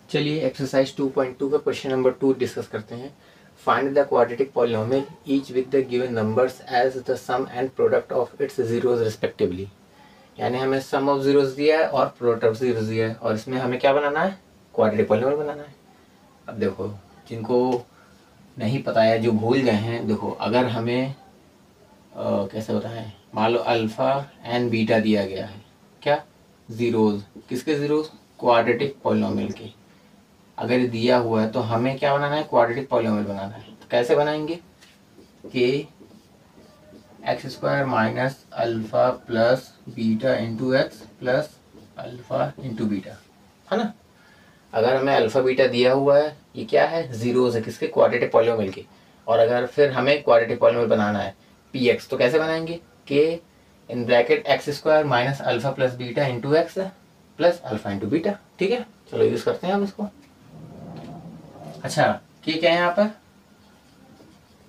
चलिए एक्सरसाइज 2.2 का question number 2 discuss करते हैं। Find the quadratic polynomial each with the given numbers as the sum and product of its zeroes respectively. यानी हमें सम of zeros दिया है और प्रोडक्ट ऑफ जीरोज दिया है, और इसमें हमें क्या बनाना है, क्वाड्रेटिक पॉलिनोमियल बनाना है। अब देखो, जिनको नहीं पता है, जो भूल गए हैं, देखो अगर हमें कैसे होता है, मान लो अल्फ़ा एंड बीटा दिया गया है, क्या जीरोज, किसके जीरोज, क्वाड्रेटिक पॉलिनोमियल के। अगर दिया हुआ है तो हमें क्या बनाना है, क्वाड्रेटिक पॉलिनोमियल बनाना है। तो कैसे बनाएंगे, के x square minus alpha plus beta into x plus alpha into beta, है ना। अगर हमें अल्फ़ा बीटा दिया हुआ है, ये क्या है, जीरोज है, किसके, क्वाड्रेटिक पॉलिनोमियल के। और अगर फिर हमें क्वाड्रेटिक पॉलिनोमियल बनाना है पी एक्स, तो कैसे बनाएंगे, के in bracket x square minus alpha plus beta into x plus alpha into beta. ठीक है, चलो यूज़ करते हैं हम इसको। अच्छा, के क्या है यहाँ पर,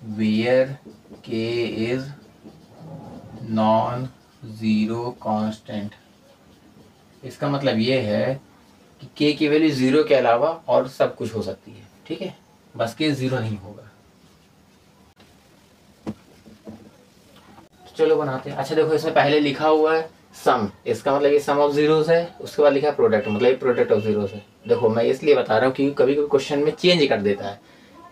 वेयर के इज नॉन जीरो कांस्टेंट। इसका मतलब ये है कि के की वैल्यू जीरो के अलावा और सब कुछ हो सकती है। ठीक है, बस के जीरो नहीं होगा। तो चलो बनाते हैं। अच्छा देखो, इसमें पहले लिखा हुआ है सम, इसका मतलब ये सम ऑफ जीरोस है। उसके बाद लिखा है प्रोडक्ट, मतलब ये प्रोडक्ट ऑफ जीरोस है। देखो मैं इसलिए बता रहा हूँ क्योंकि कभी कभी क्वेश्चन में चेंज कर देता है,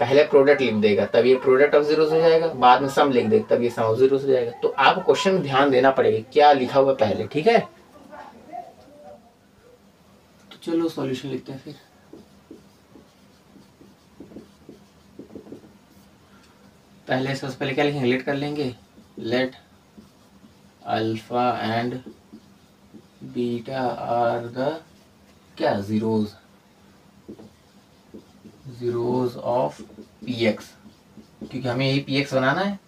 पहले प्रोडक्ट लिख देगा तब ये प्रोडक्ट ऑफ जीरोस हो जाएगा, बाद में सम लिख देगा तब ये सम ऑफ जीरोस हो जाएगा। तो आपको क्वेश्चन में ध्यान देना पड़ेगा क्या लिखा हुआ पहले। ठीक है, तो चलो सॉल्यूशन लिखते हैं फिर। पहले सबसे पहले क्या लिखेंगे, लेट कर लेंगे, let alpha and beta are the क्या, जीरोज ऑफ पी एक्स, क्योंकि हमें यही पी एक्स बनाना है।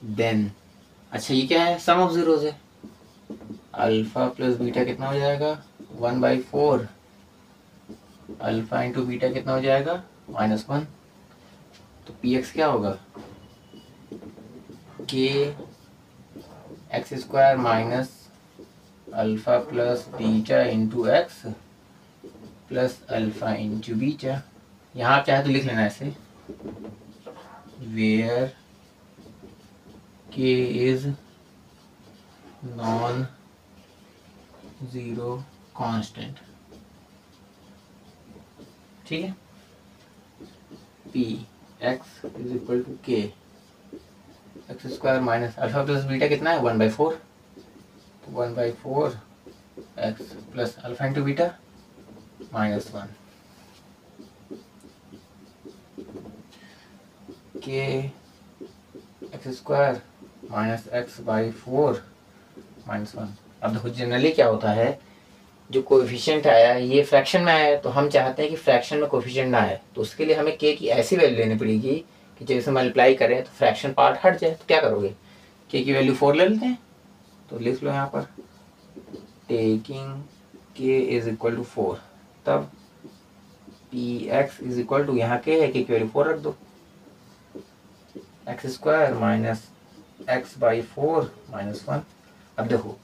देन अच्छा ये क्या है, सम ऑफ जीरोज है, अल्फा प्लस बीटा कितना हो जाएगा, 1/4, अल्फा इंटू बीटा कितना हो जाएगा, -1। तो पी एक्स क्या होगा, के x square minus alpha plus beta into x plus alpha into beta. यहाँ आप चाहे तो लिख लेना ऐसे, वेयर के इज नॉन जीरो कांस्टेंट। ठीक है, p x is equal to k x square minus alpha plus beta कितना है, 1/4, 1/4 x plus alpha into beta -1, k x square minus x/4 -1। अब देखो जनरली क्या होता है, जो कोएफिशिएंट आया है ये फ्रैक्शन में आया है, तो हम चाहते हैं कि फ्रैक्शन में कोएफिशिएंट ना आए, तो उसके लिए हमें के की ऐसी वैल्यू लेनी पड़ेगी कि जैसे मल्टीप्लाई करें तो फ्रैक्शन पार्ट हट जाए। तो क्या करोगे, के की वैल्यू 4 ले लेते हैं, तो लिख लो यहाँ पर taking k is equal to 4, तब p x is equal to, यहाँ के है, के की वैल्यू 4 रख दो, एक्स स्क्वायर माइनस x/4 -1। अब देखो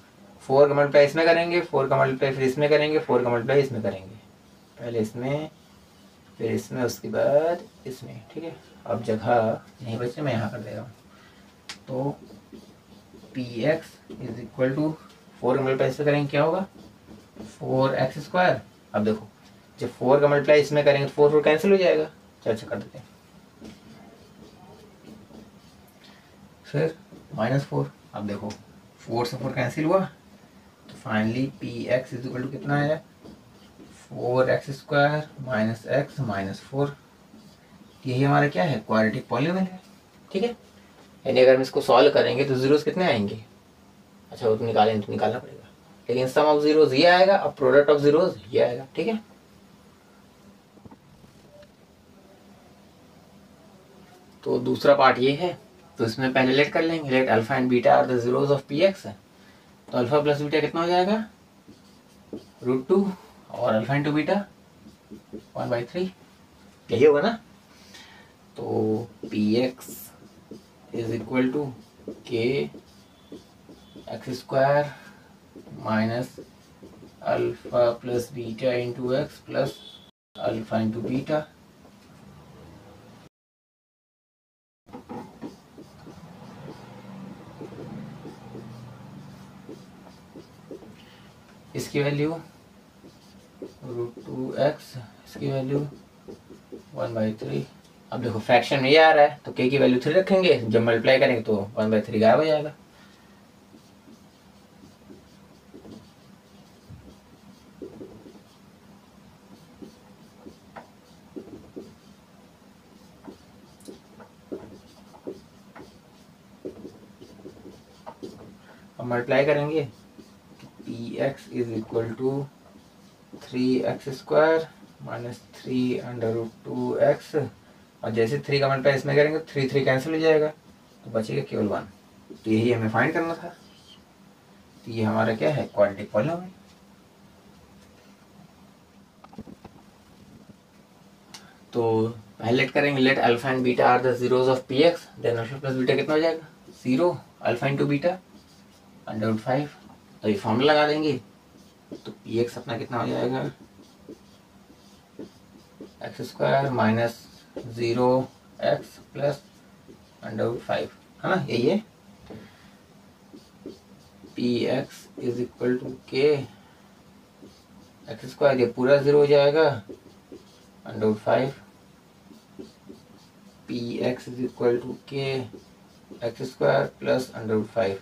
4 का मल्टीप्लाई इसमें करेंगे, 4 का मल्टीप्लाई फिर इसमें करेंगे, 4 का मल्टीप्लाई इसमें करेंगे, पहले इसमें फिर इसमें उसके बाद इसमें। ठीक है, अब जगह नहीं बचे, मैं यहाँ कर दे रहा हूँ। तो p x is equal to 4 का मल्टीप्लाई इसमें करेंगे, क्या होगा, 4x²। अब देखो जब 4 का मल्टीप्लाई इसमें करेंगे तो 4 कैंसिल हो जाएगा, चर्चा कर देते हैं, फिर -4। अब देखो 4 से 4 कैंसिल हुआ, तो finally p x is equal to कितना आया, 4x² माइनस एक्स माइनस 4। यही हमारा क्या है, क्वाड्रेटिक पॉलिनोमियल है। ठीक है, यानी अगर हम इसको सॉल्व करेंगे तो जीरोस कितने आएंगे, अच्छा वो तो निकालें तो निकालना पड़ेगा, लेकिन सम ऑफ जीरोस ये आएगा और प्रोडक्ट ऑफ जीरोस ये आएगा। ठीक है, तो दूसरा पार्ट ये है, तो इसमें पहले लेट कर लेंगे, let alpha and beta are the zeroes of p x. तो अल्फा प्लस बीटा कितना हो जाएगा, √2, और अल्फा इंटू बीटा 1/3, यही होगा ना। तो p x is equal to k x square minus alpha plus beta into x plus alpha into beta. इसकी वैल्यू √2x, इसकी वैल्यू 1/3। अब देखो फ्रैक्शन में ये आ रहा है तो k की वैल्यू 3 रखेंगे, जब मल्टीप्लाई करेंगे तो 1/3 गायब हो जाएगा। अब मल्टीप्लाई करेंगे तो px is equal to 3x² minus 3√2x, और जैसे 3 का मल्टीप्लाई इसमें करेंगे तो 3 कैंसिल हो जाएगा तो बचेगा केवल 1। तो यही हमें फाइंड करना था। तो ये हमारा क्या है, क्वाड्रेटिक पॉलिनॉमियल। तो पहले लेट करेंगे, let alpha and beta are the zeroes of px, then alpha plus beta कितना हो जाएगा 0, अल्फा इंटू बीटा √5। तो ये फॉर्मूला लगा देंगे तो px अपना कितना हो जाएगा x² माइनस 0x प्लस √5, है ना, यही है। px is equal to k x², ये पूरा 0 हो जाएगा √5। px is equal to k x² plus √5।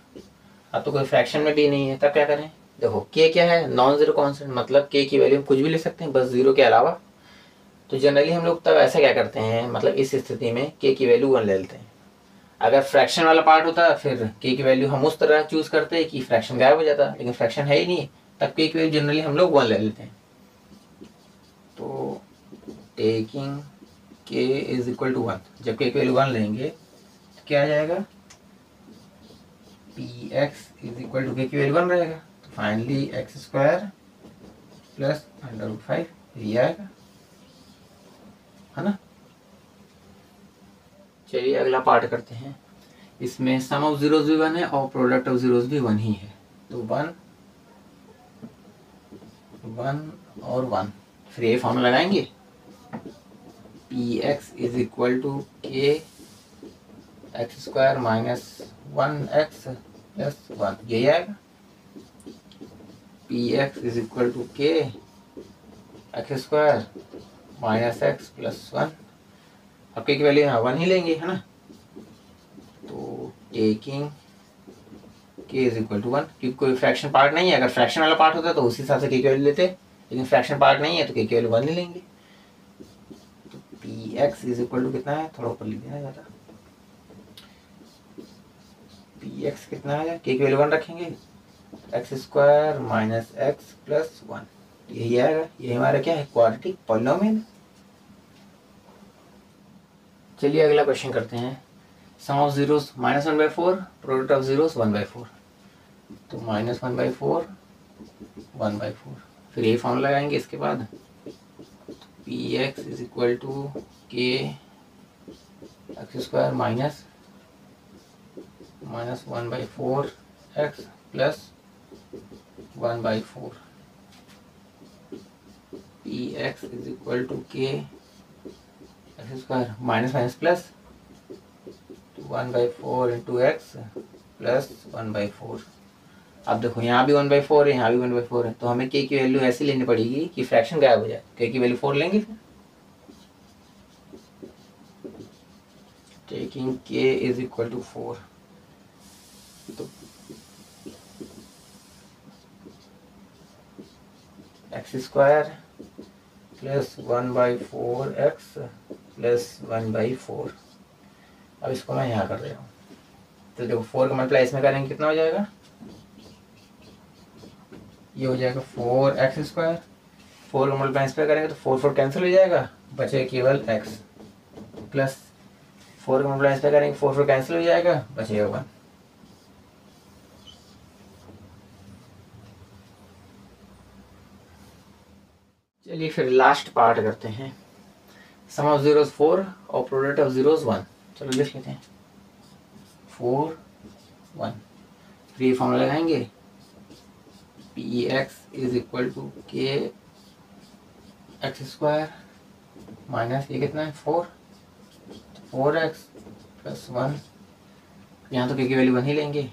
अब तो कोई फ्रैक्शन में भी नहीं है, तब क्या करें, देखो k क्या है, नॉन जीरो कॉन्स्टेंट, मतलब k की वैल्यू कुछ भी ले सकते हैं बस 0 के अलावा। तो जनरली हम लोग तब ऐसा क्या करते हैं, मतलब इस स्थिति में k की वैल्यू 1 ले लेते हैं। अगर फ्रैक्शन वाला पार्ट होता फिर k की वैल्यू हम उस तरह चूज करते हैं कि फ्रैक्शन गायब हो जाता, लेकिन फ्रैक्शन है ही नहीं, तब k की वैल्यू जनरली हम लोग 1 ले लेते हैं। तो taking k is equal to 1, जब k की वैल्यू 1 लेंगे तो क्या आ जाएगा, px is equal to k की वैल्यू 1 रहेगा, तो फाइनली x² प्लस √5 ये आएगा, है ना। चलिए अगला पार्ट करते हैं। इसमें सम ऑफ जीरोस भी 1 है और प्रोडक्ट ऑफ जीरोस भी 1 ही है। तो 1 1 और 1, फिर ये फॉर्मूला लगाएंगे, px is equal to k x² minus 1x plus 1, यही आएगा। px is equal to k x² minus x plus 1। अब k की वैल्यू यहाँ 1 ही लेंगे, है ना। तो taking k is equal to 1, क्योंकि कोई फ्रैक्शन पार्ट नहीं है, अगर फ्रैक्शन वाला पार्ट होता तो उसी हिसाब से k की वैल्यू लेते, लेकिन फ्रैक्शन पार्ट नहीं है तो k की वैल्यू 1 ही लेंगे। तो px इज इक्वल टू कितना है, थोड़ा ऊपर लिख देना ज़्यादा, px कितना है, k की वैल्यू 1 रखेंगे, x² माइनस x प्लस 1, यही आएगा। ये हमारा क्या है, क्वाड्रेटिक पॉलिनॉमियल। चलिए अगला क्वेश्चन करते हैं। Sum of zeros -1/4, product of zeros 1/4। तो -1/4 1/4, फिर ये फॉर्मूला लगाएंगे। इसके बाद px is equal to k x² minus 1/4x plus 1/4, px is equal to k x² minus minus plus 1/4 into x plus 1/4। अब देखो यहाँ भी 1/4 है, यहाँ भी 1/4 है, तो हमें k की वैल्यू ऐसी लेनी पड़ेगी कि फ्रैक्शन गायब हो जाए। k की वैल्यू 4 लेंगे, फिर taking k is equal to 4। तो x² प्लस 1/4x प्लस 1/4। अब इसको मैं यहाँ कर रहा हूँ, तो देखो 4 का मल्टीप्लाई इसमें करेंगे कितना हो जाएगा, ये हो जाएगा 4x²। 4 का मल्टीप्लाई इस पर करेंगे तो 4 4 कैंसिल हो जाएगा, बचेगा केवल x, प्लस 4 का मल्टीप्लाई इस पर करेंगे 4 4 कैंसिल हो जाएगा, बचेगा 1। चलिए फिर लास्ट पार्ट करते हैं। सम ऑफ जीरोस 4 और प्रोडक्ट ऑफ जीरोस 1। चलो लिख लेते हैं 4 1, फिर ये फॉर्मूला लगाएंगे p x is equal to k x square minus ये कितना है 4x प्लस 1, यहाँ तो के की वैल्यू 1 ही लेंगे,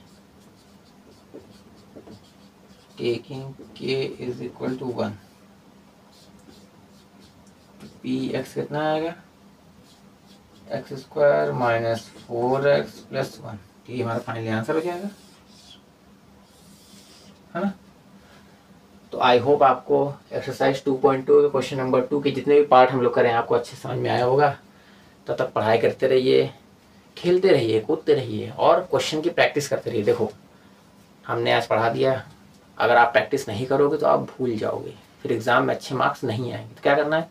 taking k is equal to 1, p x कितना आएगा x square minus 4x plus 1, ये हमारा फाइनली आंसर हो जाएगा, है ना। तो आई होप आपको एक्सरसाइज 2.2 के क्वेश्चन नंबर 2 के जितने भी पार्ट हम लोग करें आपको अच्छे समझ में आया होगा। तब तक पढ़ाई करते रहिए, खेलते रहिए, कूदते रहिए और क्वेश्चन की प्रैक्टिस करते रहिए। देखो हमने आज पढ़ा दिया, अगर आप प्रैक्टिस नहीं करोगे तो आप भूल जाओगे, फिर एग्ज़ाम में अच्छे मार्क्स नहीं आएंगे। तो क्या करना है,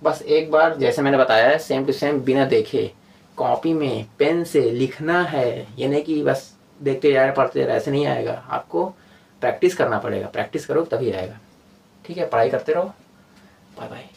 बस एक बार जैसे मैंने बताया है सेम टू सेम बिना देखे कॉपी में पेन से लिखना है। ये नहीं कि बस देखते जा रहे पढ़ते जा रहे, ऐसे नहीं आएगा, आपको प्रैक्टिस करना पड़ेगा। प्रैक्टिस करो तभी आएगा। ठीक है, पढ़ाई करते रहो। Bye bye.